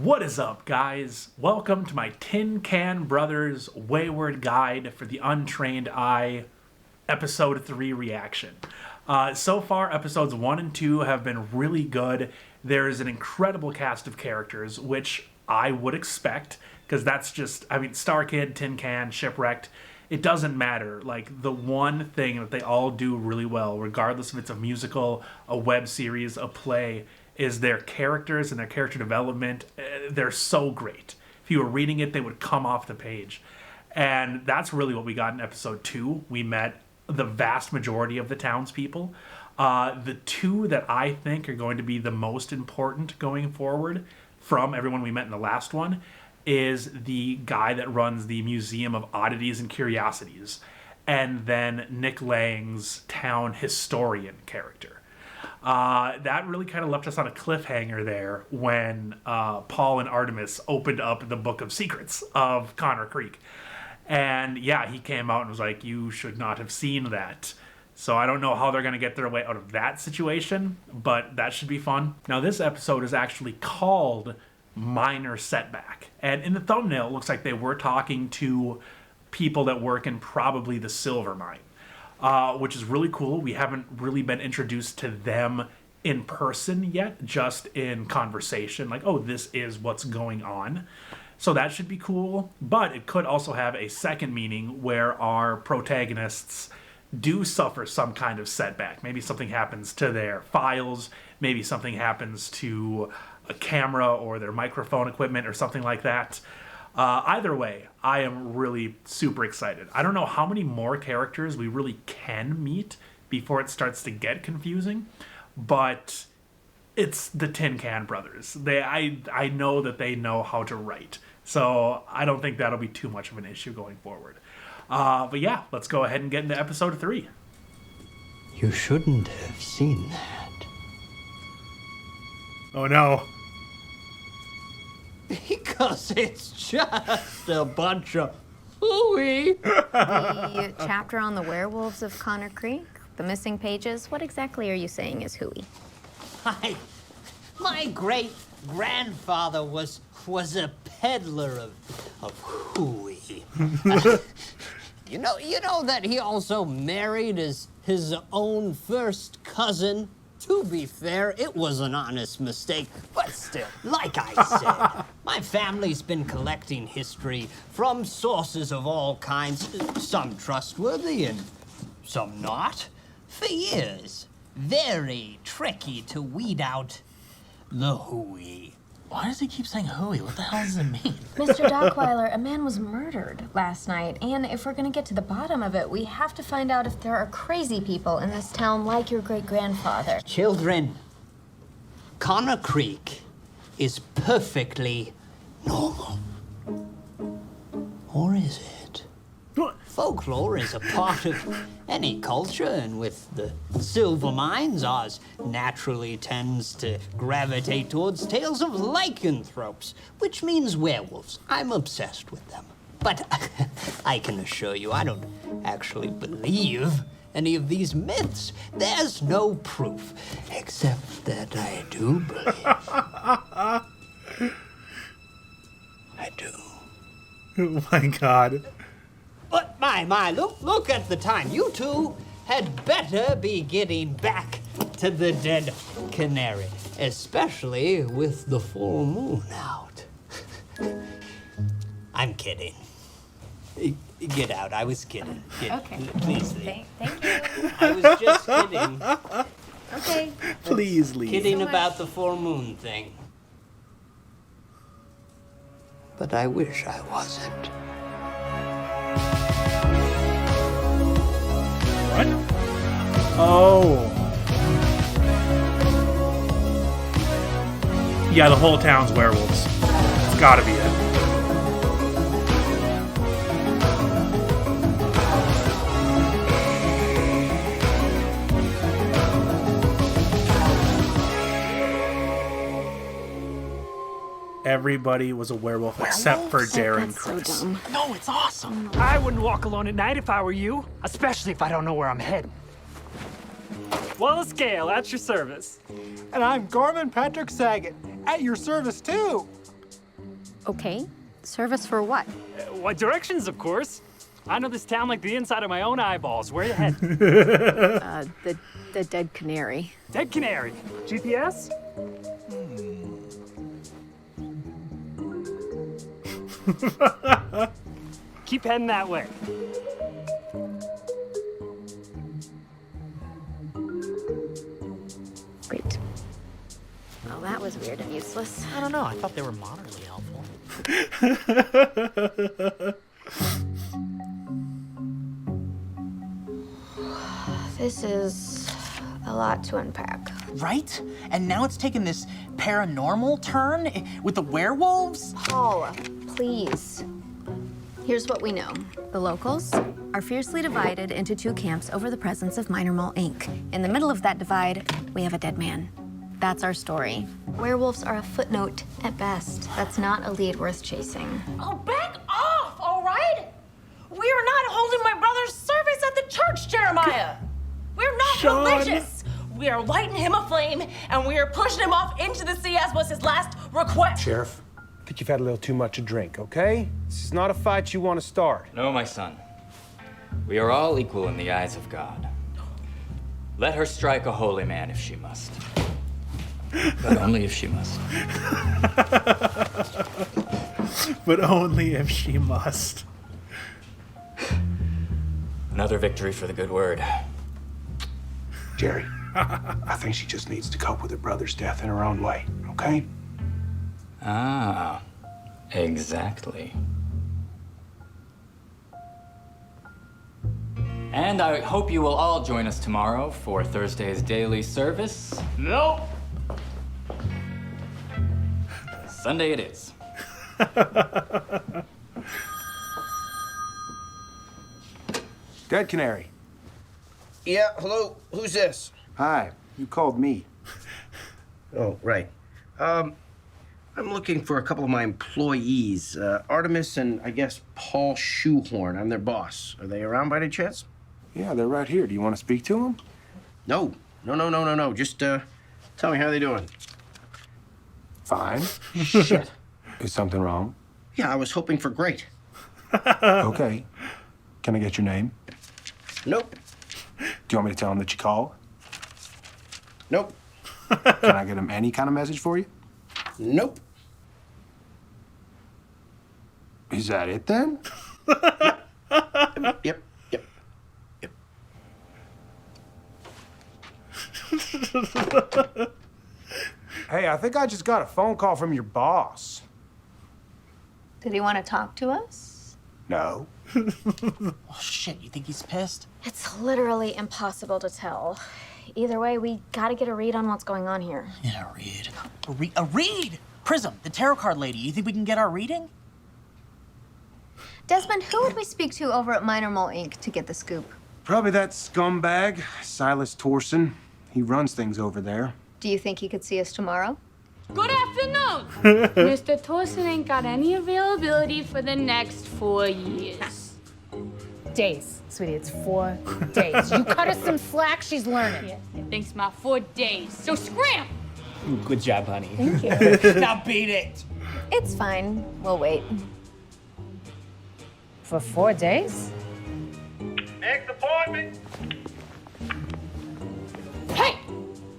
What is up, guys? Welcome to my Tin Can Brothers Wayward Guide for the Untrained Eye Episode 3 reaction. So far, episodes 1 and 2 have been really good. There is an incredible cast of characters, which I would expect, because that's just, Star Kid, Tin Can, Shipwrecked, it doesn't matter. Like, the one thing that they all do really well, regardless if it's a musical, a web series, a play, is their characters and their character development. They're so great. If you were reading it, they would come off the page. And that's really what we got in episode 2. We met the vast majority of the townspeople. The two that I think are going to be the most important going forward from everyone we met in the last one is the guy that runs the Museum of Oddities and Curiosities, and then Nick Lang's town historian character. That really kind of left us on a cliffhanger there when Paul and Artemis opened up the Book of Secrets of Connor Creek. And yeah, he came out and was like, you should not have seen that. So I don't know how they're going to get their way out of that situation, but that should be fun. Now, this episode is actually called Minor Setback. And in the thumbnail, it looks like they were talking to people that work in probably the silver mine. Which is really cool. We haven't really been introduced to them in person yet, just in conversation. Like, oh, this is what's going on. So that should be cool. But it could also have a second meaning where our protagonists do suffer some kind of setback. Maybe something happens to their files. Maybe something happens to a camera or their microphone equipment or something like that. Either way, I am really super excited. I don't know how many more characters we really can meet before it starts to get confusing, but it's the Tin Can Brothers. I know that they know how to write, so I don't think that'll be too much of an issue going forward. But yeah, let's go ahead and get into episode 3. You shouldn't have seen that. Oh no. Because it's just a bunch of hooey. The chapter on the werewolves of Connor Creek, the missing pages, what exactly are you saying is hooey? My great-grandfather was a peddler of hooey. You know that he also married his own first cousin? To be fair, it was an honest mistake, but still, like I said, my family's been collecting history from sources of all kinds, some trustworthy and some not, for years. Very tricky to weed out the hooey. Why does he keep saying hooey? What the hell does it mean? Mr. Dockweiler, a man was murdered last night, and if we're gonna get to the bottom of it, we have to find out if there are crazy people in this town like your great-grandfather. Children, Connor Creek is perfectly normal. Or is it? Folklore is a part of any culture, and with the silver mines, ours naturally tends to gravitate towards tales of lycanthropes, which means werewolves. I'm obsessed with them. But I can assure you, I don't actually believe any of these myths. There's no proof, except that I do believe. I do. Oh my god. But look at the time. You two had better be getting back to the dead canary, especially with the full moon out. I'm kidding. Get out. I was kidding. Okay. Please leave. Thank you. I was just kidding. Okay. Please leave. Kidding So about much. the full moon thing. But I wish I wasn't. What? Oh. Yeah, the whole town's werewolves. It's gotta be it. Everybody was a werewolf except for Darren Chris. So dumb. No, it's awesome. I wouldn't walk alone at night if I were you, especially if I don't know where I'm heading. Wallace Gale, at your service. And I'm Gorman Patrick Saget, at your service too. Okay. Service for what? What directions, of course. I know this town like the inside of my own eyeballs. Where you head? The Dead Canary. Dead Canary. GPS? Keep heading that way. Great. Well, that was weird and useless. I don't know. I thought they were moderately helpful. This is a lot to unpack. Right? And now it's taken this paranormal turn with the werewolves? Paul, please. Here's what we know. The locals are fiercely divided into two camps over the presence of Minor Mole Inc. In the middle of that divide, we have a dead man. That's our story. Werewolves are a footnote at best. That's not a lead worth chasing. Oh, back off, all right? We are not holding my brother's service at the church, Jeremiah. We're not religious. We are lighting him a flame, and we are pushing him off into the sea as was his last request. Sheriff, I think you've had a little too much to drink, okay? This is not a fight you want to start. No, my son. We are all equal in the eyes of God. Let her strike a holy man if she must. But only if she must. But only if she must. Another victory for the good word. Jerry, I think she just needs to cope with her brother's death in her own way, okay? Ah, exactly. And I hope you will all join us tomorrow for Thursday's daily service. Nope. Sunday it is. Dead Canary. Yeah, hello, who's this? Hi, you called me. Oh, right. I'm looking for a couple of my employees, Artemis and I guess Paul Shoehorn. I'm their boss. Are they around by any chance? Yeah, they're right here. Do you want to speak to them? No. Just, tell me how they doing. Fine. Shit. Is something wrong? Yeah, I was hoping for great. Okay. Can I get your name? Nope. Do you want me to tell them that you called? Nope. Can I get them any kind of message for you? Nope. Is that it then? Yep. Hey, I think I just got a phone call from your boss. Did he want to talk to us? No. Oh, shit. You think he's pissed? It's literally impossible to tell. Either way, we gotta get a read on what's going on here. Yeah, read. A read? Prism, the tarot card lady. You think we can get our reading? Desmond, who would we speak to over at Minor Mole Inc. to get the scoop? Probably that scumbag, Silas Torson. He runs things over there. Do you think he could see us tomorrow? Good afternoon. Mr. Torson ain't got any availability for the next 4 years. Days, sweetie, it's 4 days. You cut us some slack, she's learning. Yeah, thanks my 4 days. So scram! Good job, honey. Thank you. Now beat it. It's fine. We'll wait. For 4 days? Next appointment. Hey!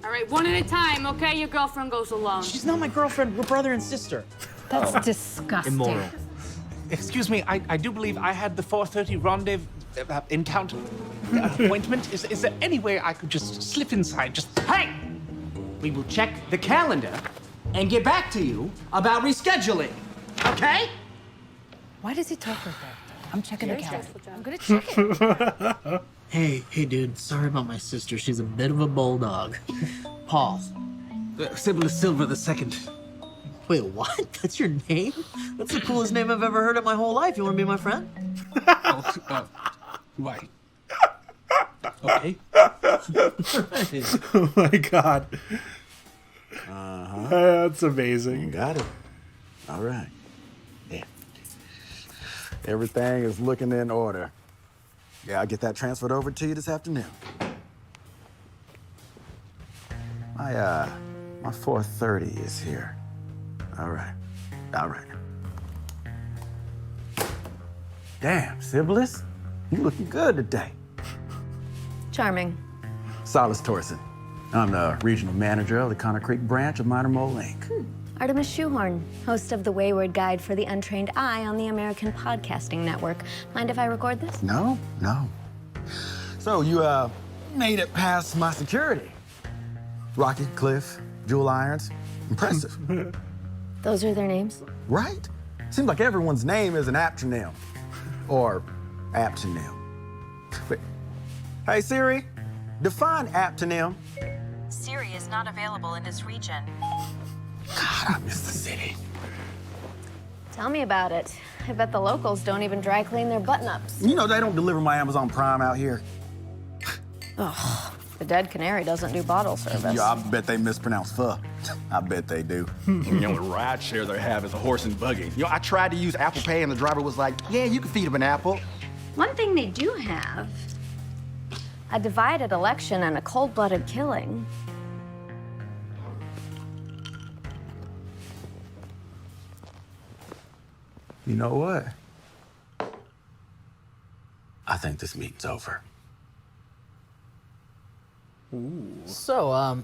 All right, one at a time, okay? Your girlfriend goes alone. She's not my girlfriend. We're brother and sister. That's disgusting. Immoral. Excuse me, I do believe I had the 4:30 rendezvous encounter appointment. Is there any way I could just slip inside? Just Hey! We will check the calendar and get back to you about rescheduling. Okay? Why does he talk like that? I'm checking the calendar. I'm gonna check it. Hey, dude. Sorry about my sister. She's a bit of a bulldog. Paul. Sybil Silver II. Wait, what? That's your name? That's the coolest name I've ever heard in my whole life. You want to be my friend? Why? Okay. Oh my god. That's amazing. Got it. All right. Yeah. Everything is looking in order. Yeah, I'll get that transferred over to you this afternoon. My 4:30 is here. All right. Damn, Sibyls, you looking good today. Charming. Silas Torsen. I'm the regional manager of the Connor Creek branch of Minor Mole Inc. Artemis Shoehorn, host of the Wayward Guide for the Untrained Eye on the American Podcasting Network. Mind if I record this? No. So you made it past my security. Rocky, Cliff, Jewel Irons. Impressive. Those are their names? Right? Seems like everyone's name is an aptonym. Or aptonym. Wait. Hey, Siri, define aptonym. Siri is not available in this region. God, I miss the city. Tell me about it. I bet the locals don't even dry clean their button-ups. You know they don't deliver my Amazon Prime out here. Ugh, the Dead Canary doesn't do bottle service. Yeah, I bet they mispronounce pho. I bet they do. The only ride share they have is a horse and buggy. I tried to use Apple Pay and the driver was like, yeah, you can feed him an apple. One thing they do have, a divided election and a cold-blooded killing. You know what? I think this meeting's over. So,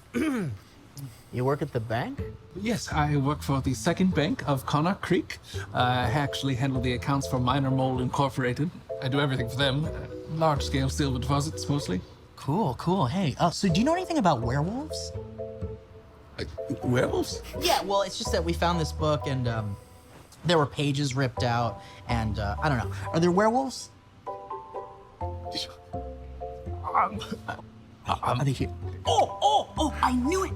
you work at the bank? Yes, I work for the second bank of Connor Creek. I actually handle the accounts for Minor Mole Incorporated. I do everything for them. Large-scale silver deposits, mostly. Cool. Hey, so do you know anything about werewolves? Werewolves? Yeah, well, it's just that we found this book and, there were pages ripped out, and, I don't know. Are there werewolves? Are they here? Oh, I knew it!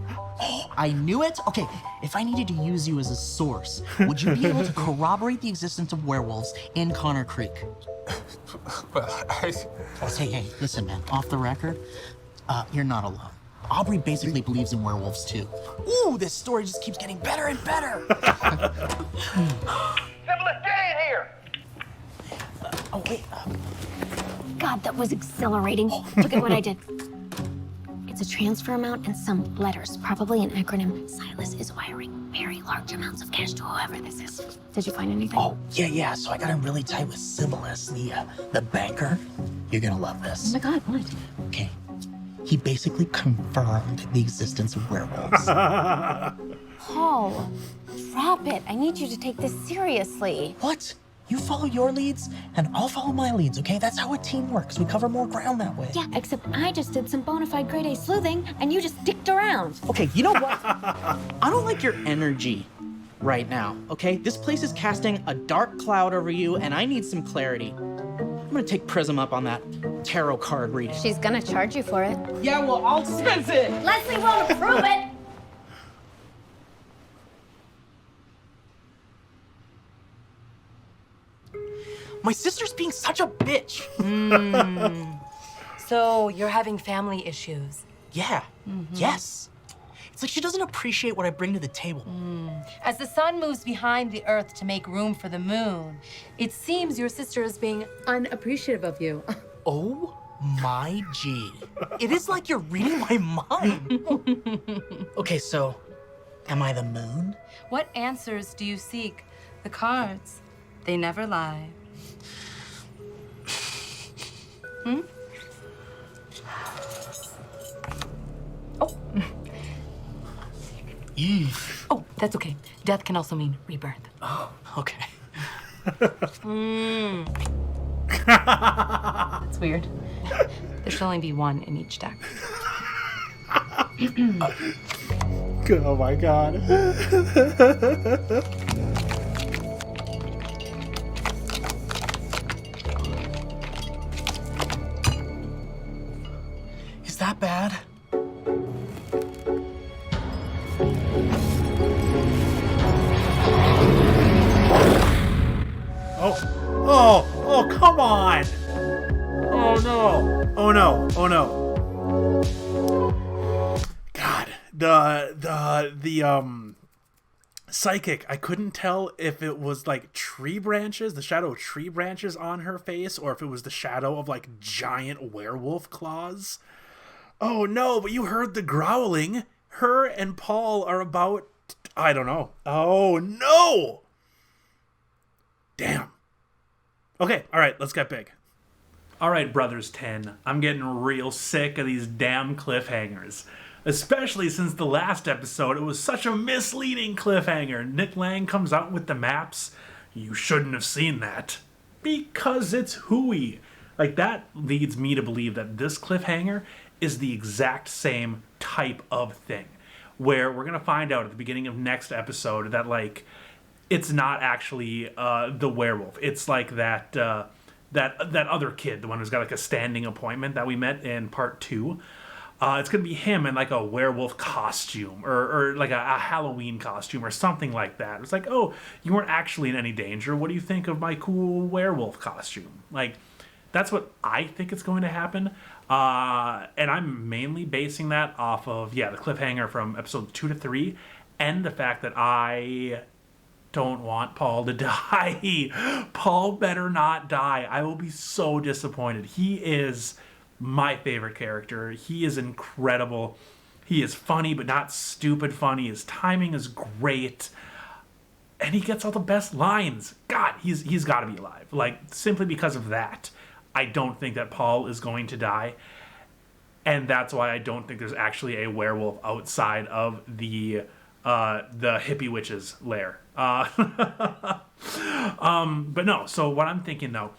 I knew it? Okay, if I needed to use you as a source, would you be able to corroborate the existence of werewolves in Connor Creek? Well, Hey, listen, man, off the record, you're not alone. Aubrey basically believes in werewolves, too. Ooh, this story just keeps getting better and better! Syphilis, get in here! God, that was exhilarating. Look at what I did. It's a transfer amount and some letters, probably an acronym. Silas is wiring very large amounts of cash to whoever this is. Did you find anything? Oh, yeah, so I got in really tight with Sibylis, the banker. You're gonna love this. Oh my God, what? Okay. He basically confirmed the existence of werewolves. Paul, drop it. I need you to take this seriously. What? You follow your leads, and I'll follow my leads, okay? That's how a team works. We cover more ground that way. Yeah, except I just did some bona fide grade A sleuthing, and you just dicked around. Okay, you know what? I don't like your energy right now, okay? This place is casting a dark cloud over you, and I need some clarity. I'm gonna take Prism up on that tarot card reading. She's gonna charge you for it. Yeah, well, I'll dispense it! Leslie won't approve it! My sister's being such a bitch. So you're having family issues. Yeah. Yes. It's like she doesn't appreciate what I bring to the table. As the sun moves behind the earth to make room for the moon, it seems your sister is being unappreciative of you. Oh my G. It is like you're reading my mind. Okay, so am I the moon? What answers do you seek? The cards, they never lie. Oh. Oh, that's okay. Death can also mean rebirth. Oh, okay. That's weird. There should only be one in each deck. Oh my God. Is that bad? Oh, come on. Oh no. God, the psychic, I couldn't tell if it was like tree branches, the shadow of tree branches on her face, or if it was the shadow of like giant werewolf claws. Oh no, but you heard the growling. Her and Paul are about, I don't know. Oh no. Damn. Okay, all right, let's get big. All right, Brothers 10, I'm getting real sick of these damn cliffhangers. Especially since the last episode, it was such a misleading cliffhanger. Nick Lang comes out with the maps. You shouldn't have seen that. Because it's hooey. Like, that leads me to believe that this cliffhanger is the exact same type of thing. Where we're going to find out at the beginning of next episode that, like, it's not actually the werewolf. It's like that other kid, the one who's got like a standing appointment that we met in part 2. It's going to be him in like a werewolf costume or like a Halloween costume or something like that. It's like, oh, you weren't actually in any danger. What do you think of my cool werewolf costume? Like, that's what I think is going to happen. And I'm mainly basing that off of, the cliffhanger from episode 2 to 3 and the fact that I don't want Paul to die. Paul better not die. I will be so disappointed. He is my favorite character. He is incredible. He is funny, but not stupid funny. His timing is great. And he gets all the best lines. God, he's got to be alive. Like, simply because of that, I don't think that Paul is going to die. And that's why I don't think there's actually a werewolf outside of the hippie witch's lair. But no, so what I'm thinking though,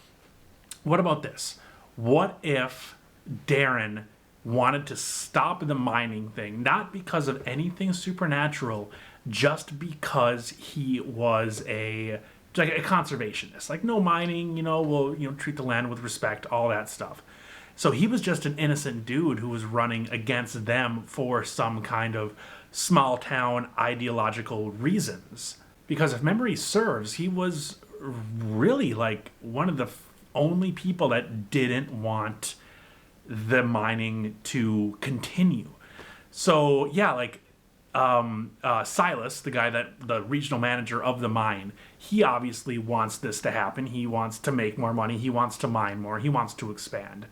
what about this? What if Darren wanted to stop the mining thing, not because of anything supernatural, just because he was a conservationist? Like, no mining, we'll treat the land with respect, all that stuff. So he was just an innocent dude who was running against them for some kind of small town ideological reasons. Because if memory serves, he was really like one of the only people that didn't want the mining to continue. So Silas, the regional manager of the mine, he obviously wants this to happen. He wants to make more money. He wants to mine more. He wants to expand.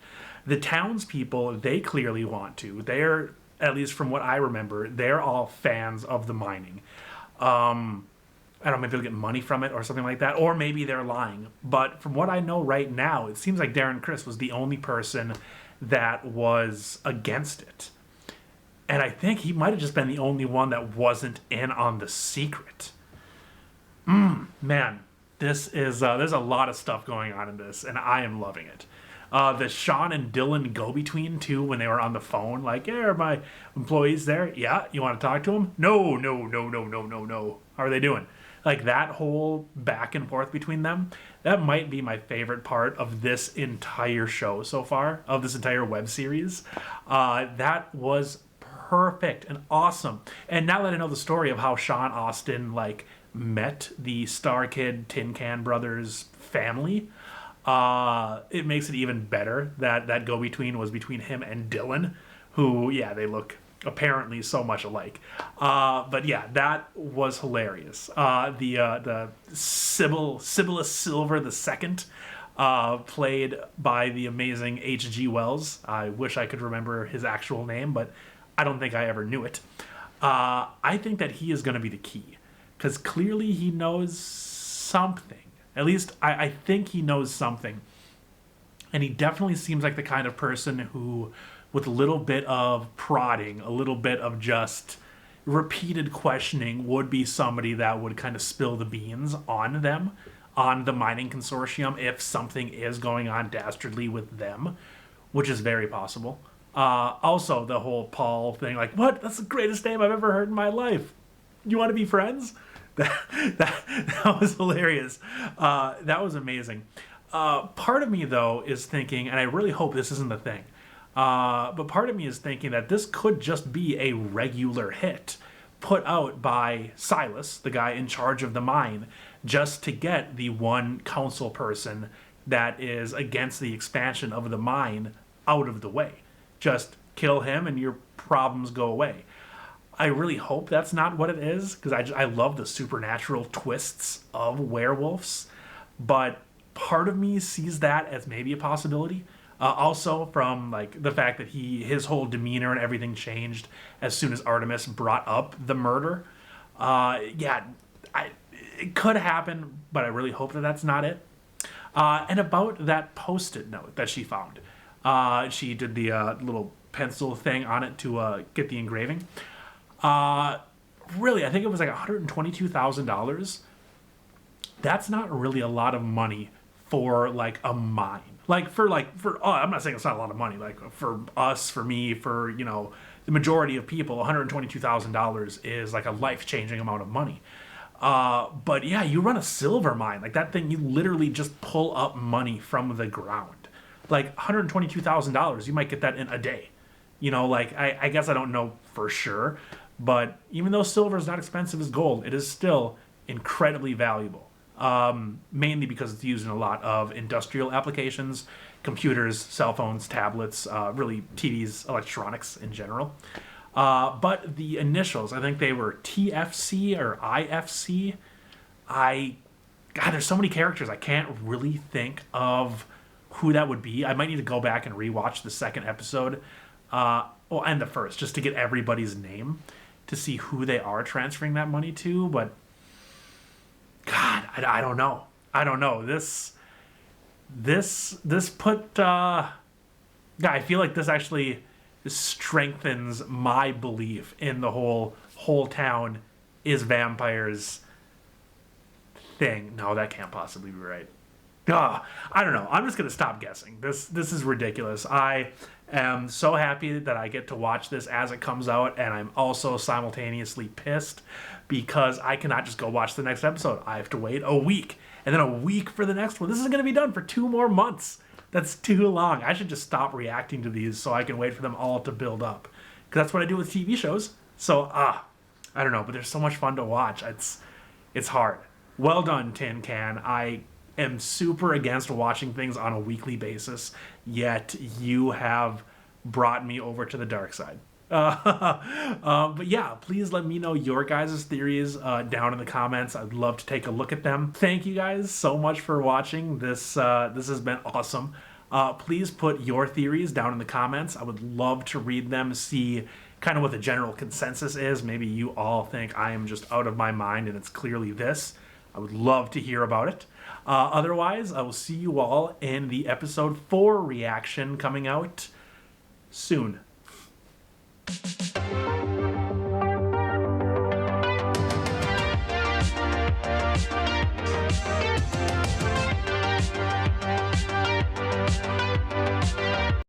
The townspeople, they clearly want to. They're, at least from what I remember, they're all fans of the mining. I don't know, maybe they'll get money from it or something like that, or maybe they're lying. But from what I know right now, it seems like Darren Criss was the only person that was against it. And I think he might have just been the only one that wasn't in on the secret. Man, this is there's a lot of stuff going on in this, and I am loving it. The Sean and Dylan go-between, too, when they were on the phone, like, yeah, are my employees there? Yeah, you want to talk to them? No. How are they doing? Like, that whole back and forth between them, that might be my favorite part of this entire show so far, of this entire web series. That was perfect and awesome. And now that I know the story of how Sean Astin, like, met the Star Kid Tin Can Brothers family, it makes it even better that go-between was between him and Dylan, who, they look apparently so much alike. But yeah, that was hilarious. The Sibylla Silver II, played by the amazing H.G. Wells. I wish I could remember his actual name, but I don't think I ever knew it. I think that he is going to be the key, because clearly he knows something. At least I think he knows something. And he definitely seems like the kind of person who, with a little bit of prodding, a little bit of just repeated questioning, would be somebody that would kind of spill the beans on them, on the mining consortium, if something is going on dastardly with them, which is very possible. Also, the whole Paul thing, like, what? That's the greatest name I've ever heard in my life. You want to be friends? That was hilarious. That was amazing. Part of me, though, is thinking, and I really hope this isn't the thing, but part of me is thinking that this could just be a regular hit put out by Silas, the guy in charge of the mine, just to get the one council person that is against the expansion of the mine out of the way. Just kill him and your problems go away. I really hope that's not what it is, because I love the supernatural twists of werewolves, but part of me sees that as maybe a possibility. Also from like the fact that his whole demeanor and everything changed as soon as Artemis brought up the murder. It could happen, but I really hope that that's not it. And about that Post-it note that she found. She did the little pencil thing on it to get the engraving. Really, I think it was like $122,000. That's not really a lot of money for like a mine. I'm not saying it's not a lot of money. Like for us, for me, for, you know, the majority of people, $122,000 is like a life-changing amount of money. But yeah, you run a silver mine. Like that thing, you literally just pull up money from the ground. Like $122,000, you might get that in a day. You know, like I guess I don't know for sure, but even though silver is not expensive as gold, it is still incredibly valuable. Mainly because it's used in a lot of industrial applications, computers, cell phones, tablets, really TVs, electronics in general. But the initials, I think they were TFC or IFC. God, there's so many characters, I can't really think of who that would be. I might need to go back and rewatch the second episode, and the first, just to get everybody's name to see who they are transferring that money to. But God, I don't know. I don't know. This put. Yeah, I feel like this actually strengthens my belief in the whole town is vampires thing. No, that can't possibly be right. I don't know. I'm just gonna stop guessing. This is ridiculous. I am so happy that I get to watch this as it comes out, and I'm also simultaneously pissed because I cannot just go watch the next episode. I have to wait a week, and then a week for the next one. This is gonna be done for 2 more months. That's too long. I should just stop reacting to these so I can wait for them all to build up, because that's what I do with TV shows. So I don't know, but they're so much fun to watch. It's hard. Well done, Tin Can. I am super against watching things on a weekly basis, yet you have brought me over to the dark side. But yeah, please let me know your guys' theories down in the comments. I'd love to take a look at them. Thank you guys so much for watching. This has been awesome. Please put your theories down in the comments. I would love to read them, see kind of what the general consensus is. Maybe you all think I am just out of my mind and it's clearly this. I would love to hear about it. Otherwise, I will see you all in the episode 4 reaction coming out soon.